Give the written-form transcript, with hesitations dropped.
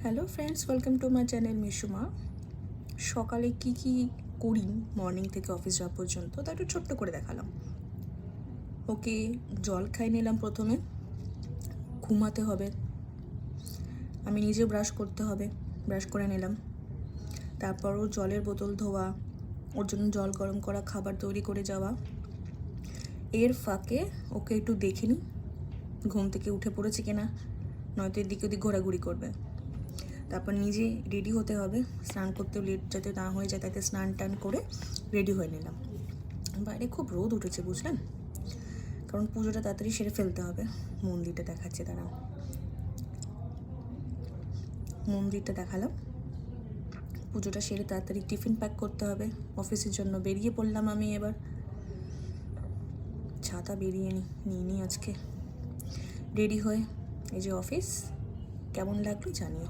Hello friends, welcome to my channel Mishuma. সকালে কি কি করি মর্নিং থেকে অফিস যাওয়া পর্যন্ত তা একটু ছোট্ট করে দেখালাম। ওকে জল খাই নিলাম প্রথমে, ঘুমাতে হবে, আমি নিজে ব্রাশ করতে হবে, ব্রাশ করে নিলাম। তারপর ওর জলের বোতল ধোয়া, ওর জন্য জল গরম করা, খাবার তৈরি করে যাওয়া। এর ফাঁকে ওকে একটু দেখে নিই ঘুম থেকে উঠে পড়েছে কিনা, নয়তো এদিক ওদিক ঘোরাঘুরি করবে। তারপর নিজে রেডি হতে হবে, স্নান করতেও লেট যাতে না হয়ে যায়, তাতে স্নান টান করে রেডি হয়ে নিলাম। বাইরে খুব রোদ উঠেছে বুঝলেন, কারণ পুজোটা তাড়াতাড়ি সেরে ফেলতে হবে। মন্দিরটা দেখাচ্ছে, দাঁড়াও, মন্দিরটা দেখালাম। পুজোটা সেরে তাড়াতাড়ি টিফিন প্যাক করতে হবে, অফিসের জন্য বেরিয়ে পড়লাম আমি এবার। ছাতা বেরিয়ে নিই আজকে। রেডি হয়ে এই যে অফিস, কেমন লাগলো জানিও।